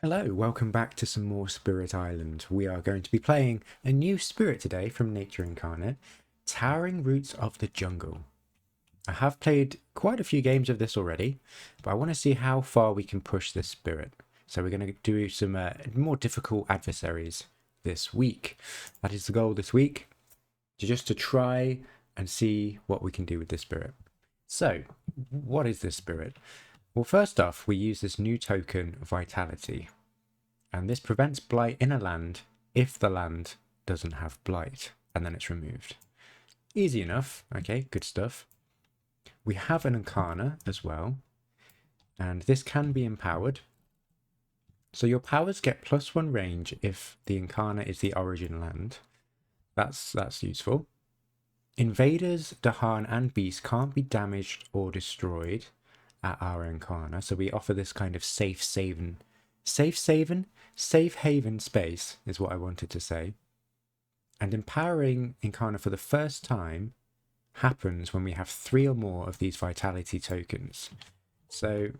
Hello, welcome back to some more Spirit Island. We are going to be playing a new spirit today from Nature Incarnate, Towering Roots of the Jungle. I have played quite a few games of this already, but I want to see how far we can push this spirit. So we're going to do some more difficult adversaries this week. That is the goal this week, just to try and see what we can do with this spirit. So, what is this spirit? Well, first off, we use this new token, Vitality. And this prevents blight in a land if the land doesn't have blight, and then it's removed. Easy enough. Okay, good stuff. We have an Incarna as well, and this can be empowered. So your powers get +1 range if the Incarna is the origin land. That's useful. Invaders, Dahan, and beasts can't be damaged or destroyed at our Incarna, so we offer this kind of safe haven space is what I wanted to say. And empowering Incarna for the first time happens when we have 3 or more of these vitality tokens. So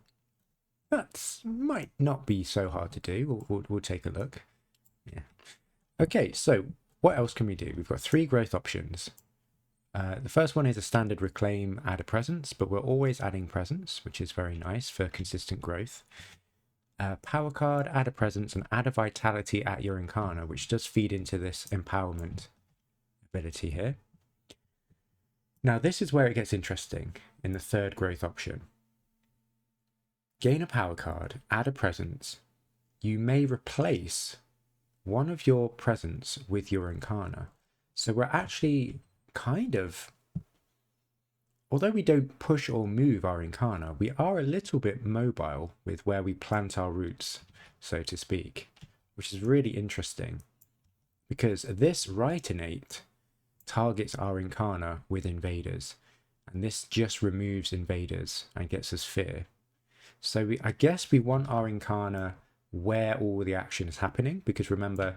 that might not be so hard to do. We'll take a look. Yeah. Okay, so what else can we do? We've got 3 growth options. The first one is a standard reclaim, add a presence, but we're always adding presence, which is very nice for consistent growth. Power card, add a presence, and add a vitality at your Incarna, which does feed into this empowerment ability here. Now, this is where it gets interesting in the 3rd growth option. Gain a power card, add a presence. You may replace one of your presence with your Incarna. So we're actually kind of, although we don't push or move our Incarna, we are a little bit mobile with where we plant our roots, so to speak, which is really interesting because this right innate targets our Incarna with invaders, and this just removes invaders and gets us fear. So I guess we want our Incarna where all the action is happening, because remember,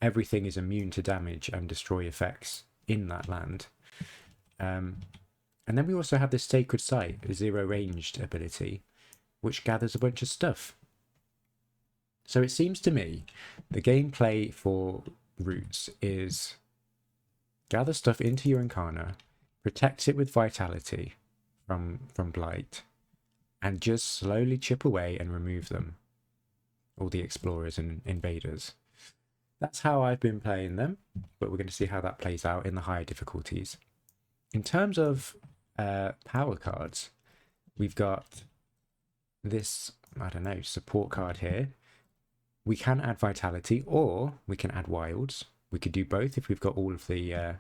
everything is immune to damage and destroy effects in that land. And then we also have this Sacred Site, a 0 ranged ability, which gathers a bunch of stuff. So it seems to me the gameplay for roots is gather stuff into your Incarna, protect it with vitality from blight, and just slowly chip away and remove them, all the explorers and invaders. That's how I've been playing them, but we're going to see how that plays out in the higher difficulties. In terms of power cards, we've got this, I don't know, support card here. We can add vitality, or we can add wilds. We could do both if we've got all of the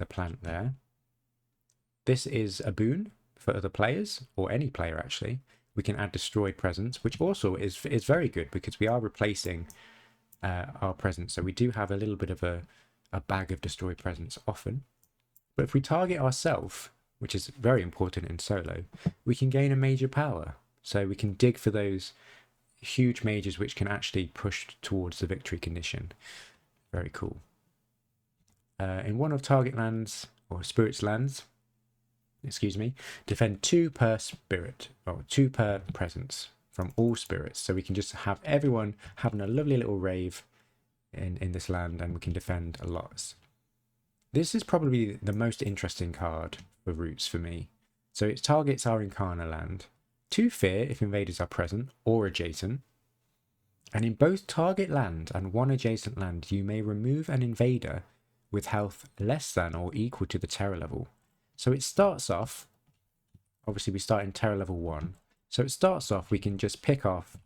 plant there. This is a boon for other players, or any player actually. We can add destroyed presence, which also is very good because we are replacing our presence. So we do have a little bit of a bag of destroyed presence often. But if we target ourselves, which is very important in solo, we can gain a major power. So we can dig for those huge mages which can actually push towards the victory condition. Very cool. In one of target lands, or spirits lands, excuse me, defend 2 per spirit, or 2 per presence from all spirits. So we can just have everyone having a lovely little rave in this land, and we can defend a lot. This is probably the most interesting card for roots for me. So it targets our Incarna land. 2 fear if invaders are present or adjacent. And in both target land and 1 adjacent land, you may remove an invader with health less than or equal to the terror level. So it starts off, obviously we start in terror level 1. So it starts off, we can just pick off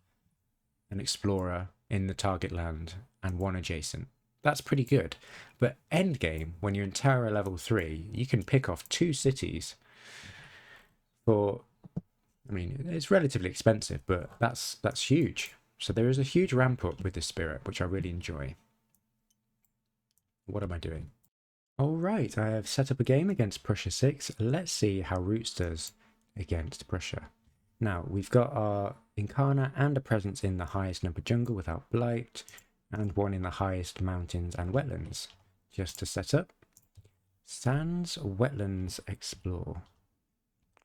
an explorer in the target land and 1 adjacent. That's pretty good. But endgame, when you're in terror level 3, you can pick off 2 cities for, I mean, it's relatively expensive, but that's huge. So there is a huge ramp up with this spirit, which I really enjoy. What am I doing? All right, I have set up a game against Prussia 6. Let's see how Roots does against Prussia. Now, we've got our Incarna and a presence in the highest number jungle without blight, and 1 in the highest mountains and wetlands. Just to set up. Sands, wetlands, explore.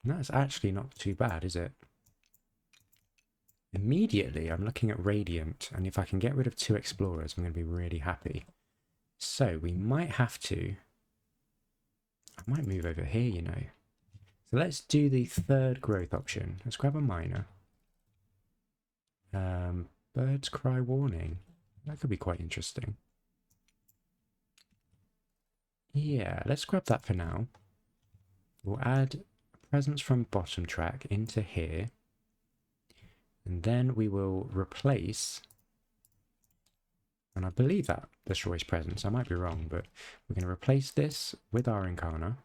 That's actually not too bad, is it? immediately I'm looking at Radiant, and if I can get rid of 2 Explorers, I'm going to be really happy. So we might have to... I might move over here, you know. So let's do the 3rd growth option. Let's grab a miner. Birds cry warning. That could be quite interesting. Yeah, let's grab that for now. We'll add a presence from bottom track into here. And then we will replace... And I believe that destroys presence. I might be wrong, but we're going to replace this with our Incarna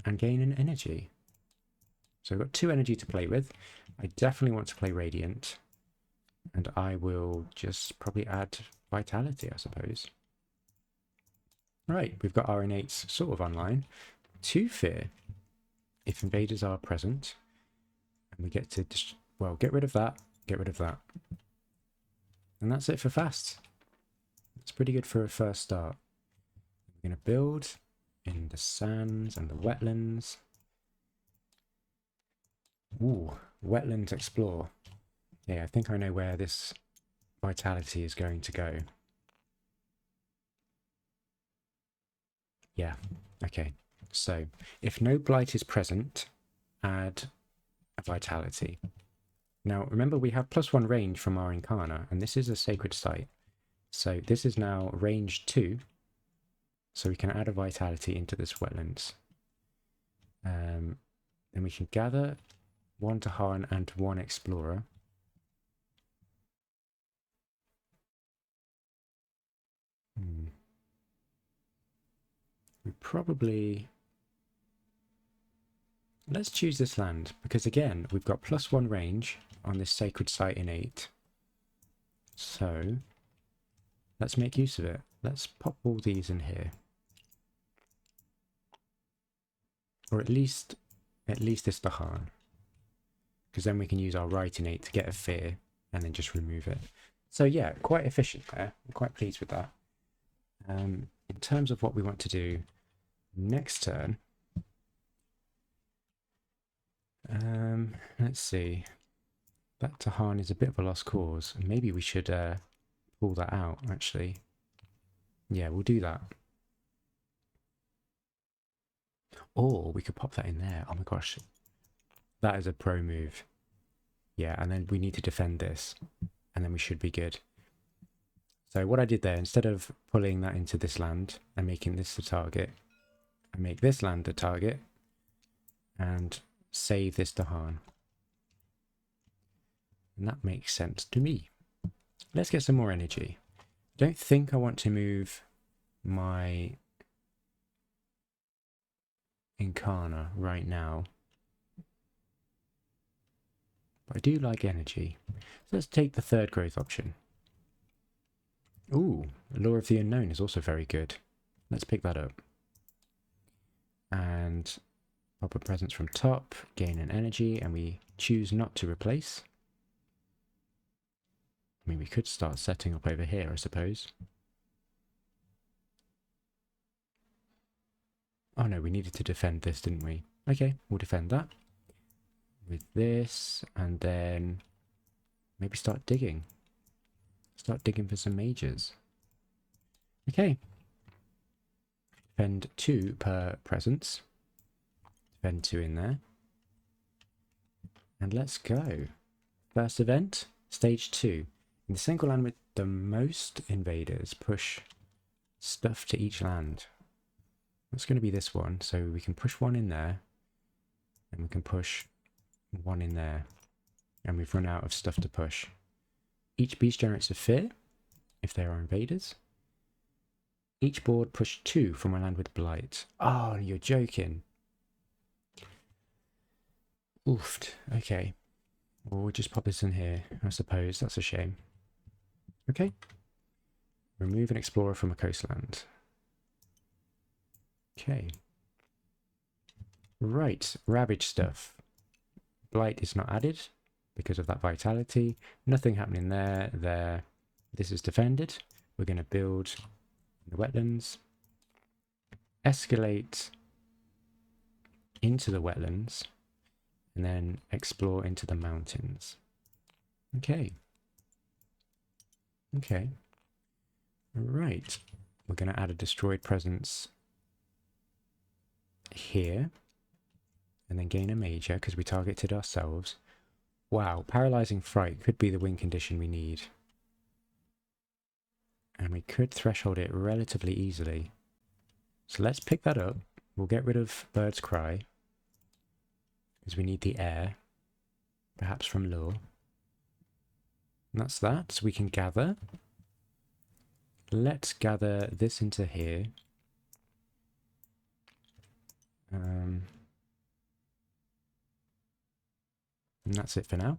and gain an energy. So I've got 2 energy to play with. I definitely want to play Radiant. And I will just probably add Vitality, I suppose. Right, we've got our innates sort of online. 2 Fear, if invaders are present. And we get to, well, get rid of that, get rid of that. And that's it for fast. It's pretty good for a first start. We're going to build in the sands and the wetlands. Ooh, wetlands explore. Yeah, I think I know where this vitality is going to go. Yeah, okay. So, if no blight is present, add a vitality. Now, remember we have +1 range from our Incarna, and this is a sacred site. So this is now range 2, so we can add a vitality into this wetlands. Then we can gather 1 Tahan and 1 Explorer. We probably... Let's choose this land, because again, we've got +1 range on this sacred site innate. So, let's make use of it. Let's pop all these in here. Or at least this Tahan. Because then we can use our right innate to get a fear, and then just remove it. So yeah, quite efficient there. I'm quite pleased with that. In terms of what we want to do next turn, let's see. That Tahan is a bit of a lost cause. Maybe we should pull that out, actually. Yeah, we'll do that. Or we could pop that in there. Oh my gosh. That is a pro move. Yeah, and then we need to defend this. And then we should be good. So what I did there, instead of pulling that into this land and making this the target, I make this land the target and save this Tahan. And that makes sense to me. Let's get some more energy. I don't think I want to move my Incarna right now. But I do like energy. So let's take the 3rd growth option. Ooh, Lure of the Unknown is also very good. Let's pick that up. And pop a presence from top, gain an energy, and we choose not to replace. I mean, we could start setting up over here, I suppose. Oh no, we needed to defend this, didn't we? Okay, we'll defend that. With this, and then maybe start digging. Start digging for some mages. Okay. Defend 2 per presence. Defend 2 in there. And let's go. First event, stage 2. In the single land with the most invaders, push stuff to each land. That's going to be this one. So we can push 1 in there. And we can push 1 in there. And we've run out of stuff to push. Each beast generates a fear, if there are invaders. Each board push 2 from a land with blight. Oh, you're joking. Oofed. Okay. Well, we'll just pop this in here, I suppose. That's a shame. Okay. Remove an explorer from a coastland. Okay. Right. Ravage stuff. Blight is not added because of that vitality. Nothing happening there. There. This is defended. We're going to build the wetlands. Escalate into the wetlands. and then explore into the mountains. Okay. Okay. Right. We're going to add a destroyed presence here, and then gain a major because we targeted ourselves. Wow, paralyzing fright could be the win condition we need. And we could threshold it relatively easily. So let's pick that up. We'll get rid of Bird's Cry, because we need the air, perhaps from lure. And that's that. So we can gather. Let's gather this into here. And that's it for now.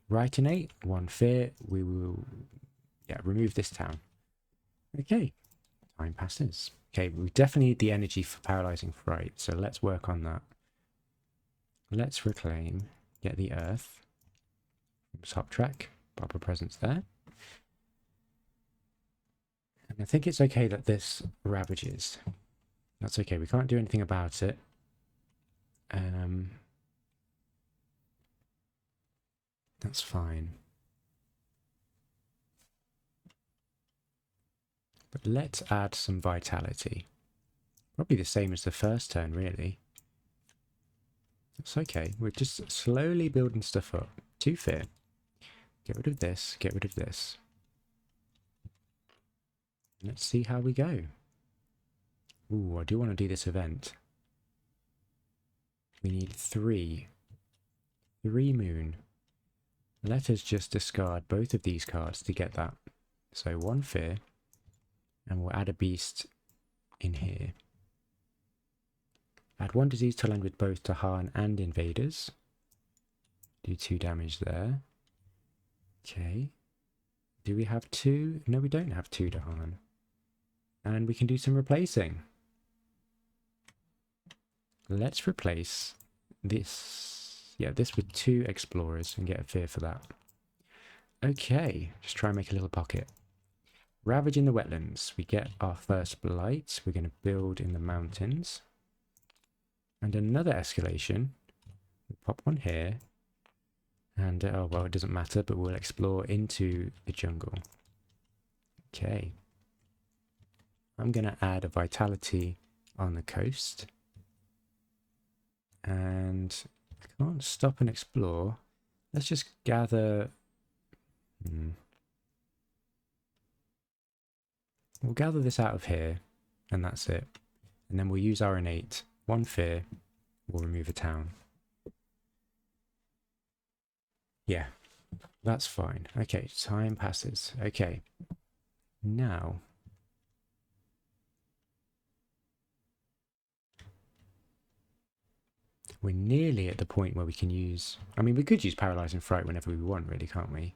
Ritinate, 1 fear. We will, remove this town. Okay, time passes. Okay, we definitely need the energy for paralyzing fright, so let's work on that. Let's reclaim, get the earth. Top track, pop a presence there. And I think it's okay that this ravages. That's okay, we can't do anything about it. That's fine. But let's add some vitality. Probably the same as the first turn, really. That's okay. We're just slowly building stuff up. 2 fear. Get rid of this. Get rid of this. Let's see how we go. Ooh, I do want to do this event. We need 3. 3 moon. Let us just discard both of these cards to get that. So 1 fear. And we'll add a beast in here. Add 1 disease to land with both Tahan and invaders. Do 2 damage there. Okay. Do we have 2? No, we don't have 2 Tahan. And we can do some replacing. Let's replace this. Yeah, this with 2 explorers and get a fear for that. Okay, just try and make a little pocket. Ravage in the wetlands. We get our first blight. We're going to build in the mountains. And another escalation. We'll pop one here. And, oh, well, it doesn't matter, but we'll explore into the jungle. Okay. I'm going to add a vitality on the coast. And I can't stop and explore. Let's just gather... We'll gather this out of here, and that's it. And then we'll use our innate. 1 fear, we'll remove a town. Yeah, that's fine. Okay, time passes. Okay, now... We're nearly at the point where we can use... I mean, we could use Paralyzing Fright whenever we want, really, can't we?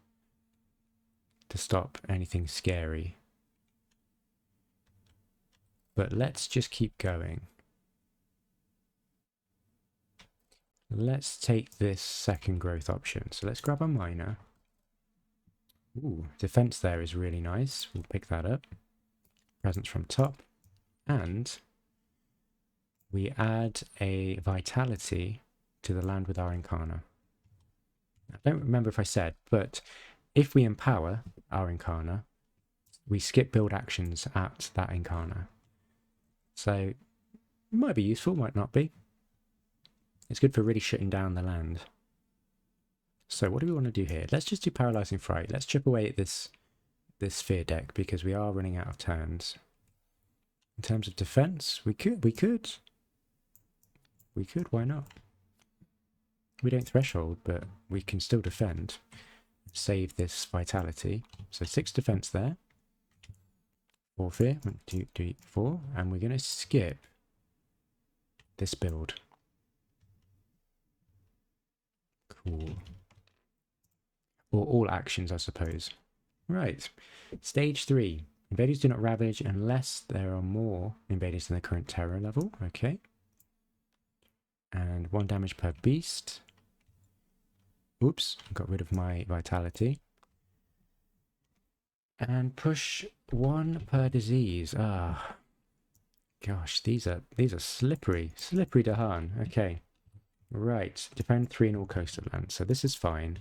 To stop anything scary. But let's just keep going. Let's take this second growth option. So let's grab a miner. Ooh, defense there is really nice. We'll pick that up. Presence from top. And we add a vitality to the land with our Incarna. I don't remember if I said, but if we empower our Incarna, we skip build actions at that Incarna. So it might be useful, might not be. It's good for really shutting down the land. So what do we want to do here? Let's just do Paralyzing Fright. Let's chip away at this fear deck because we are running out of turns. In terms of defense, we could, why not? We don't threshold, but we can still defend. Save this vitality. So 6 defense there. 4 fear. 1, 2, 3, 4. And we're going to skip this build. Cool. Or all actions, I suppose. Right. Stage 3. Invaders do not ravage unless there are more invaders than the current terror level. Okay. And 1 damage per beast. Oops, got rid of my vitality. And push 1 per disease. Ah, gosh, these are slippery, slippery Dahan. Okay, Right, defend 3 in all coastal lands. So this is fine.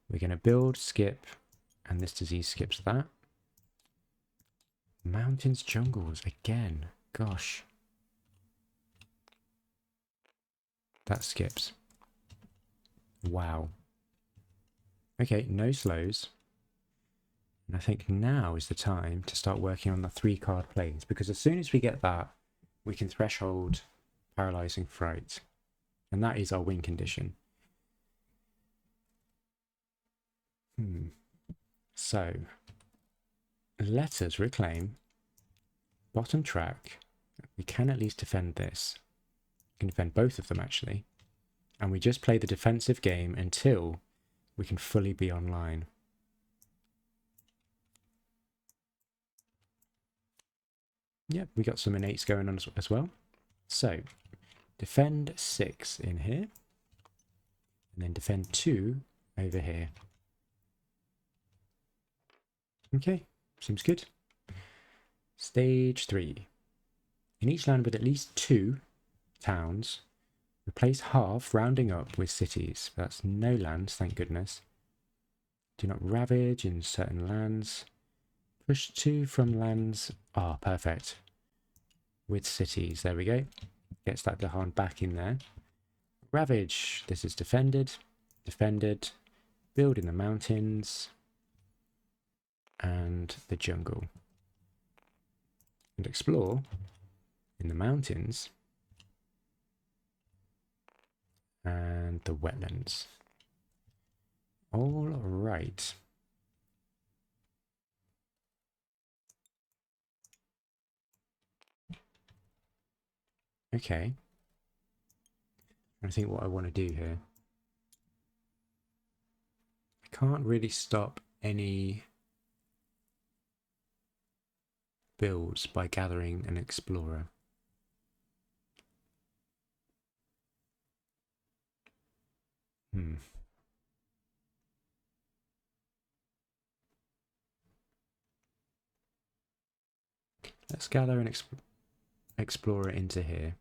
We're going to build, skip, and this disease skips that. Mountains, jungles, again. Gosh. That skips. Wow. Okay, no slows. And I think now is the time to start working on the 3-card plays, because as soon as we get that, we can threshold Paralyzing Fright. And that is our win condition. So, let us reclaim bottom track. We can at least defend this. We can defend both of them, actually. And we just play the defensive game until we can fully be online. Yep, we got some innates going on as well. So, defend 6 in here. And then defend 2 over here. Okay, seems good. Stage 3. In each land with at least 2 towns, replace half, rounding up, with cities. That's no lands, thank goodness. Do not ravage in certain lands. Push 2 from lands. Ah, perfect. With cities, there we go. Gets that Dahan back in there. Ravage, this is defended. Defended. Build in the mountains. And the jungle. And explore in the mountains. And the wetlands. All right. Okay. I think what I want to do here. I can't really stop any builds by gathering an explorer. Let's gather an explorer into here.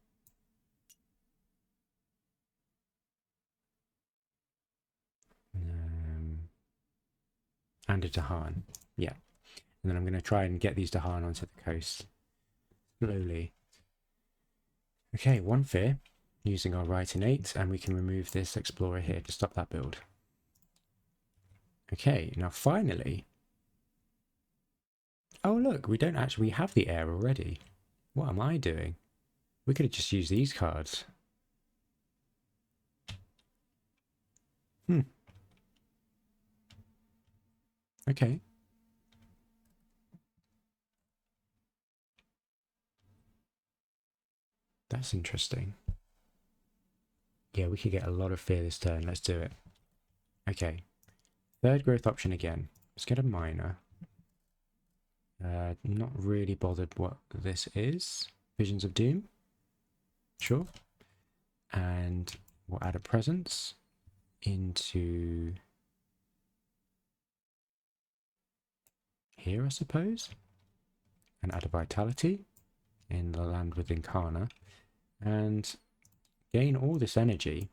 And a Dahan. Yeah. And then I'm going to try and get these Dahan onto the coast. Slowly. Okay, 1 fear. Using our right innate. And we can remove this explorer here to stop that build. Okay, now finally. Oh look, we don't actually have the air already. What am I doing? We could have just used these cards. Okay. That's interesting. Yeah, we could get a lot of fear this turn. Let's do it. Okay. 3rd growth option again. Let's get a minor. Not really bothered what this is. Visions of Doom. Sure. And we'll add a presence into here, I suppose. And add a vitality in the land with Incarna. And gain all this energy.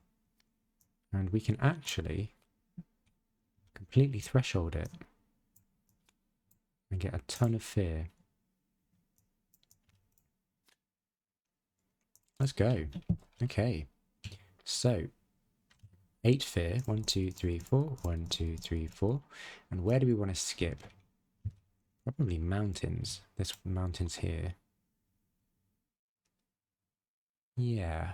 And we can actually completely threshold it. And get a ton of fear. Let's go. Okay. So, 8 fear. 1, 2, 3, 4. 1, 2, 3, 4. And where do we want to skip? Probably mountains. This mountains here. Yeah.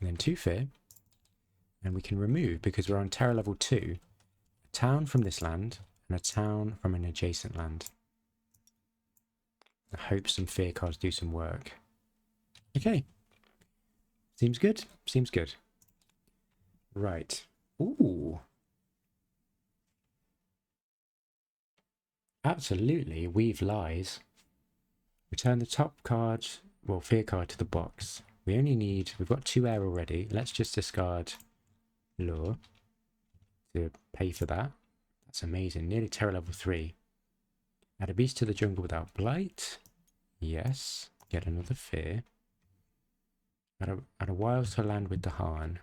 And then 2 fear. And we can remove, because we're on terror level 2, a town from this land and a town from an adjacent land. I hope some fear cards do some work. Okay. Seems good. Seems good. Right. Ooh. Absolutely. Weave Lies. Return the top card, well, fear card to the box. We only need, we've got 2 air already. Let's just discard Lure to pay for that. That's amazing. Nearly terror level 3. Add a beast to the jungle without blight. Yes. Get another fear. Add a wild to land with the Hahn.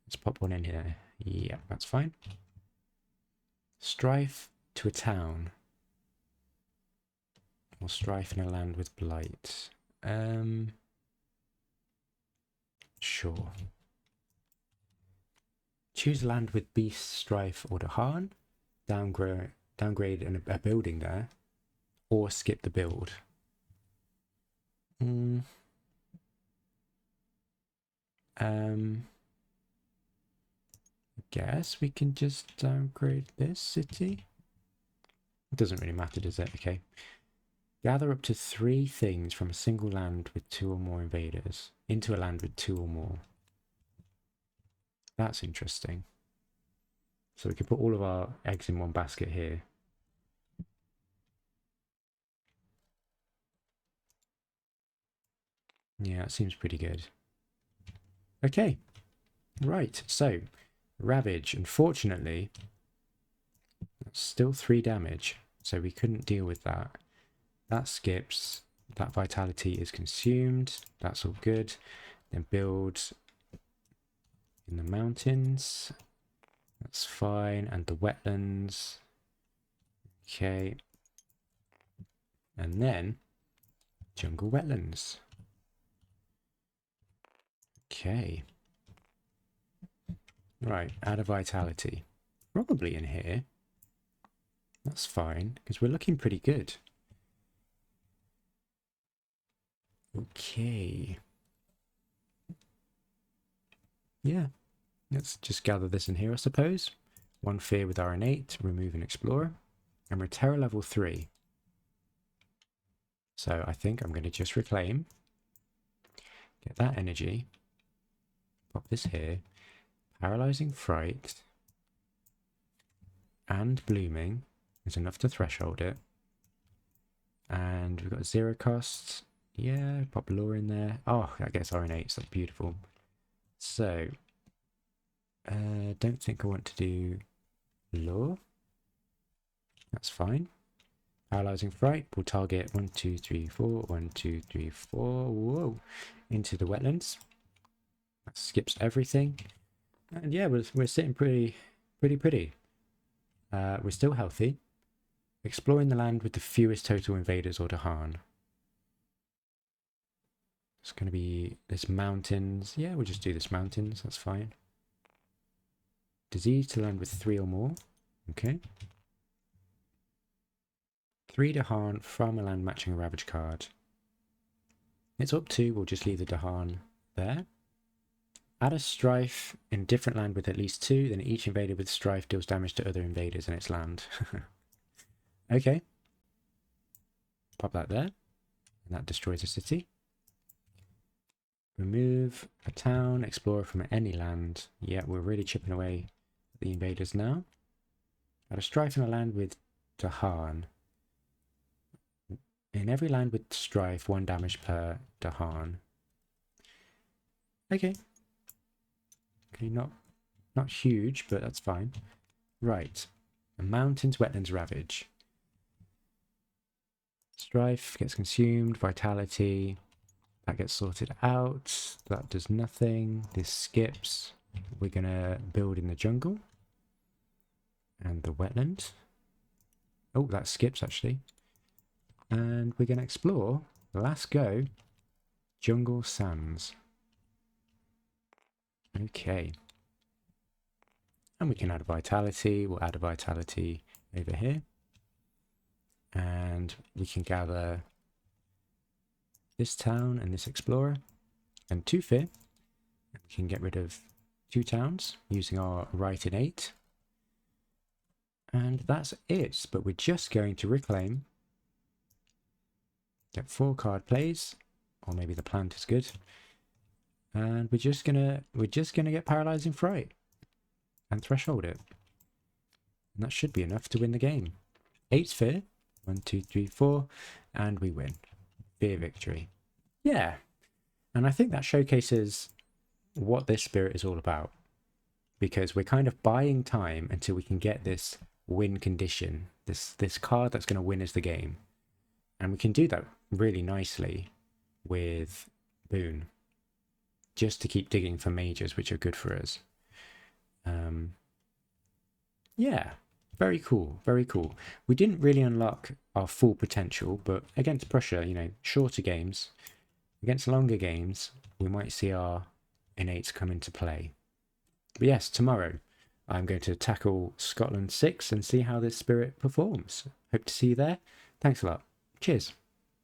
Let's pop one in here. Yeah, that's fine. Strife to a town. Or strife in a land with blight. Sure. Choose land with beast, strife, or the Hahn. Downgrade a building there. Or skip the build. Guess we can just downgrade this city. It doesn't really matter, does it? Okay. Gather up to 3 things from a single land with 2 or more invaders into a land with 2 or more. That's interesting. So we could put all of our eggs in one basket here. Yeah, it seems pretty good. Okay. Right, so Ravage. Unfortunately, that's still 3 damage, so we couldn't deal with that. That skips. That vitality is consumed. That's all good. Then build in the mountains. That's fine. And the wetlands. Okay. And then jungle wetlands. Okay. Right, add a vitality. Probably in here. That's fine, because we're looking pretty good. Okay. Yeah. Let's just gather this in here, I suppose. 1 fear with our innate, remove an explorer. And we're terror level 3. So I think I'm going to just reclaim. Get that energy. Pop this here. Paralyzing Fright. And Blooming is enough to threshold it. And we've got 0 costs. Yeah, pop lore in there. Oh, that gets our innates. That's beautiful. So, don't think I want to do lore. That's fine. Paralyzing Fright will target 1, 2, 3, 4. 1, 2, 3, 4. Whoa. Into the wetlands. That skips everything. And yeah, we're sitting pretty. We're still healthy. Exploring the land with the fewest total invaders or Dahan. It's going to be this mountains. Yeah, we'll just do this mountains. That's fine. Disease to land with 3 or more. Okay. 3 Dahan from a land matching a Ravage card. It's up to, we'll just leave the Dahan there. Add a strife in a different land with at least 2, then each invader with strife deals damage to other invaders in its land. Okay. Pop that there. And that destroys a city. Remove a town, explorer from any land. Yeah, we're really chipping away at the invaders now. Add a strife in a land with Dahan. In every land with strife, 1 damage per Dahan. Okay. Okay, not huge, but that's fine. Right. A mountains, wetlands, ravage. Strife gets consumed, vitality. That gets sorted out. That does nothing. This skips. We're going to build in the jungle. And the wetland. Oh, that skips actually. And we're going to explore. Last go. Jungle sands. Okay. And we can add a vitality. We'll add a vitality over here. And we can gather this town and this explorer. And 2 fear. We can get rid of 2 towns using our right innate. And that's it. But we're just going to reclaim. Get 4 card plays. Or maybe the plant is good. And we're just gonna get paralyzing fright. And threshold it. And that should be enough to win the game. 8 fear. 1, 2, 3, 4. And we win. Fear victory. Yeah. And I think that showcases what this spirit is all about. Because we're kind of buying time until we can get this win condition. This card that's going to win us the game. And we can do that really nicely with Boon. just to keep digging for majors, which are good for us. Yeah, very cool, very cool. We didn't really unlock our full potential, but against Prussia, you know, shorter games, against longer games, we might see our innates come into play. But yes, tomorrow I'm going to tackle Scotland 6 and see how this spirit performs. Hope to see you there. Thanks a lot. Cheers.